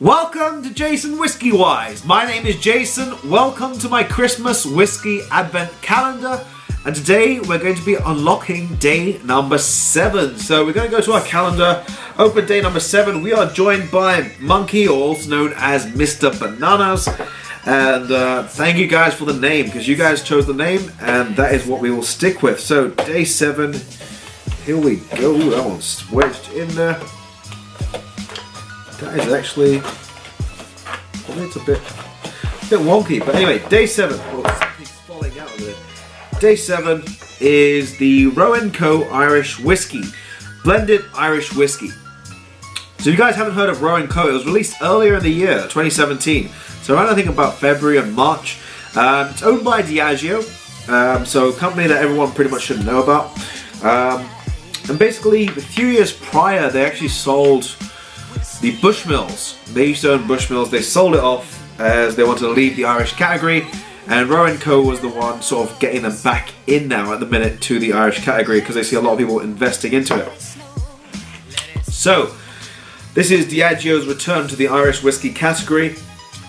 Welcome to JasonWhiskyWise. My name is Jason. Welcome to my Christmas Whisky Advent Calendar. And today we're going to be unlocking day number 7. So we're going to go to our calendar, open day number 7. We are joined by Monkey, also known as Mr. Bananas. And thank you guys for the name, because you guys chose the name and that is what we will stick with. So day 7, here we go. That one's wedged in there. That is actually, well, it's a bit wonky, but anyway, day 7. Oh, something's falling out of it. Day 7 is the Roe Co Irish Whiskey, blended Irish whiskey. So if you guys haven't heard of Roe Co, it was released earlier in the year, 2017. So around I think about February and March. It's owned by Diageo, so a company that everyone pretty much should know about. And basically, a few years prior, they actually sold the Bushmills. They used to own Bushmills. They sold it off as they wanted to leave the Irish category, and Roe Co was the one sort of getting them back in now at the minute to the Irish category because they see a lot of people investing into it. So this is Diageo's return to the Irish whiskey category.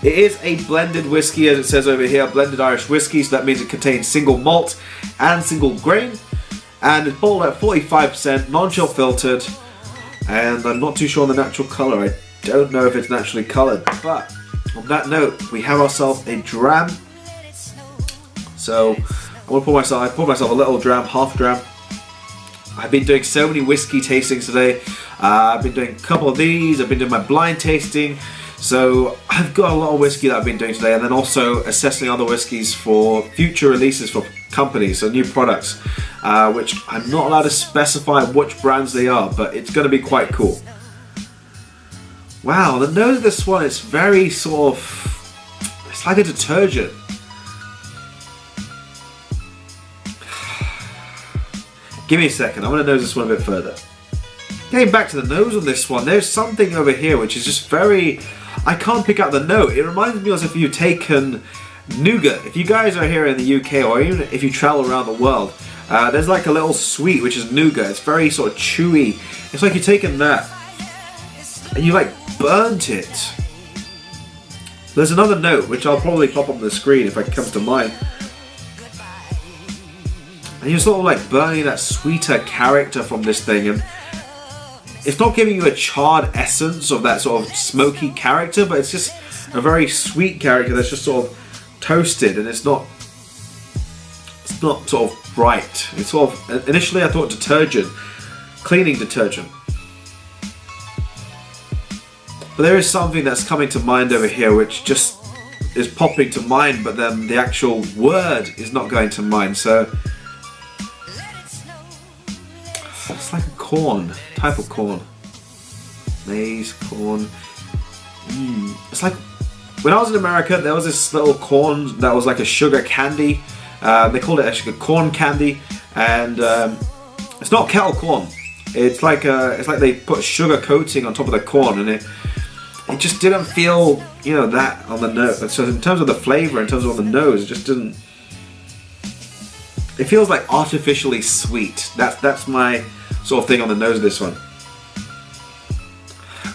It is a blended whiskey, as it says over here, blended Irish whiskey, so that means it contains single malt and single grain, and it's bottled at 45%, non-chill filtered. And I'm not too sure on the natural colour. I don't know if it's naturally coloured. But on that note, we have ourselves a Dram. So I poured myself a little Dram, half Dram. I've been doing so many whiskey tastings today. I've been doing a couple of these. I've been doing my blind tasting. So I've got a lot of whiskey that I've been doing today, and then also assessing other whiskies for future releases for companies, so new products, which I'm not allowed to specify which brands they are, but it's going to be quite cool. Wow, the nose of this one is very sort of, it's like a detergent. Give me a second, I'm going to nose this one a bit further. Getting back to the nose on this one, there's something over here which is just very, I can't pick out the note. It reminds me as if you've taken nougat. If you guys are here in the UK, or even if you travel around the world, there's like a little sweet which is nougat. It's very sort of chewy. It's like you've taken that and you like burnt it. There's another note which I'll probably pop up on the screen if it comes to mind. And you're sort of like burning that sweeter character from this thing, and it's not giving you a charred essence of that sort of smoky character, but it's just a very sweet character that's just sort of toasted, and it's not sort of bright. It's sort of, initially I thought detergent, cleaning detergent. But there is something that's coming to mind over here which just is popping to mind, but then the actual word is not going to mind. So it's like a corn, type of corn. Maize, corn. It's like, when I was in America, there was this little corn that was like a sugar candy. They called it actually a corn candy, and it's not kettle corn. It's like they put sugar coating on top of the corn, and it just didn't feel, you know, that on the nose. So in terms of the flavor, in terms of on the nose, it just didn't. It feels like artificially sweet. That's my sort of thing on the nose of this one.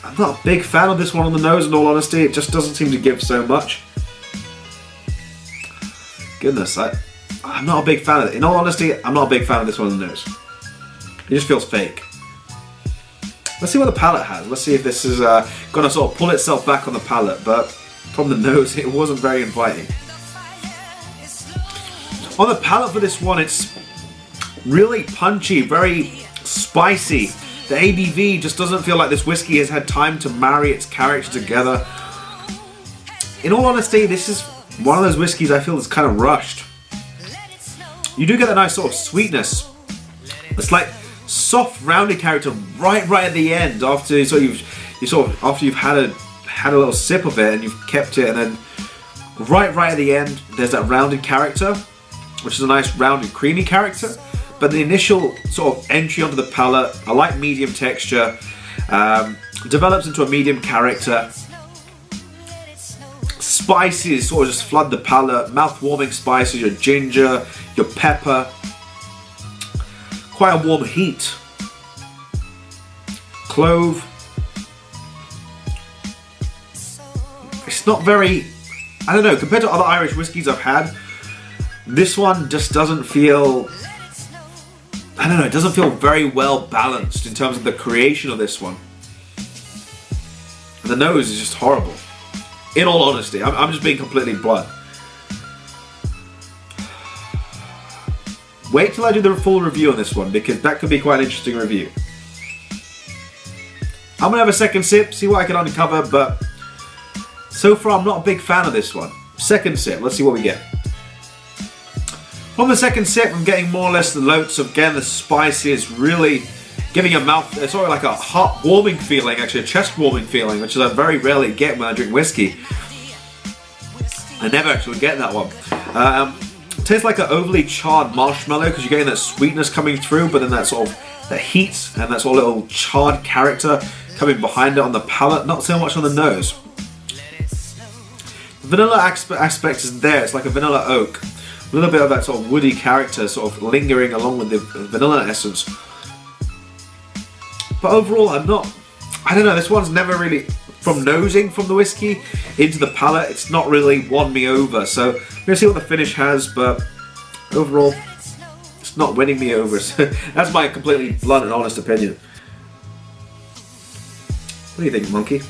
I'm not a big fan of this one on the nose, in all honesty. It just doesn't seem to give so much. Goodness, I'm not a big fan of it. In all honesty, I'm not a big fan of this one on the nose. It just feels fake. Let's see what the palate has. Let's see if this is going to sort of pull itself back on the palate, but from the nose, it wasn't very inviting. On the palate for this one, it's really punchy, very spicy. The ABV just doesn't feel like this whiskey has had time to marry its character together. In all honesty, this is one of those whiskeys I feel is kind of rushed. You do get a nice sort of sweetness. It's like soft, rounded character right at the end after after you've had a little sip of it and you've kept it, and then right at the end there's that rounded character, which is a nice rounded creamy character. But the initial sort of entry onto the palate, I like medium texture, develops into a medium character. Spices sort of just flood the palate, mouth-warming spices, your ginger, your pepper. Quite a warm heat. Clove. it's not very, I don't know, compared to other Irish whiskies I've had, this one just doesn't feel, I don't know, it doesn't feel very well balanced in terms of the creation of this one. And the nose is just horrible. In all honesty, I'm just being completely blunt. Wait till I do the full review on this one, because that could be quite an interesting review. I'm gonna have a second sip, see what I can uncover, but so far I'm not a big fan of this one. Second sip, let's see what we get. From the second sip, I'm getting more or less the notes of, again, the spice is really giving a mouth, it's sort of like a heart-warming feeling, actually a chest-warming feeling, which I very rarely get when I drink whiskey. I never actually get that one. Tastes like an overly charred marshmallow because you're getting that sweetness coming through, but then that sort of the heat and that sort of little charred character coming behind it on the palate, not so much on the nose. The vanilla aspect is there, it's like a vanilla oak. A little bit of that sort of woody character sort of lingering along with the vanilla essence. But overall, I don't know, this one's never really, from nosing from the whiskey into the palate, it's not really won me over. So I'm going to see what the finish has, but overall, it's not winning me over. So that's my completely blunt and honest opinion. What do you think, Monkey?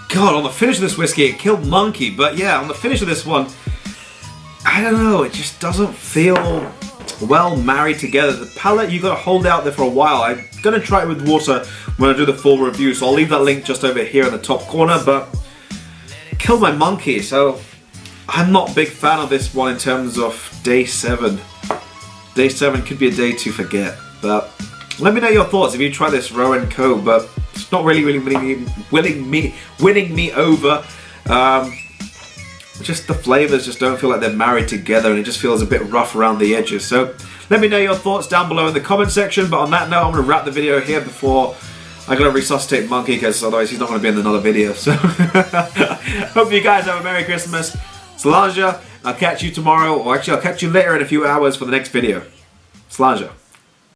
God, on the finish of this whiskey, it killed Monkey, but yeah, on the finish of this one, I don't know, it just doesn't feel well married together. The palate, you got to hold out there for a while. I'm going to try it with water when I do the full review, so I'll leave that link just over here in the top corner, but it killed my Monkey, so I'm not a big fan of this one in terms of day 7. Day 7 could be a day to forget, but let me know your thoughts if you try this Roe Co, but it's not really winning me over. Just the flavors just don't feel like they're married together, and it just feels a bit rough around the edges. So let me know your thoughts down below in the comment section. But on that note, I'm going to wrap the video here before I'm going to resuscitate Monkey, because otherwise he's not going to be in another video. So hope you guys have a Merry Christmas. Slàinte. I'll catch you tomorrow, or actually I'll catch you later in a few hours for the next video. Slàinte.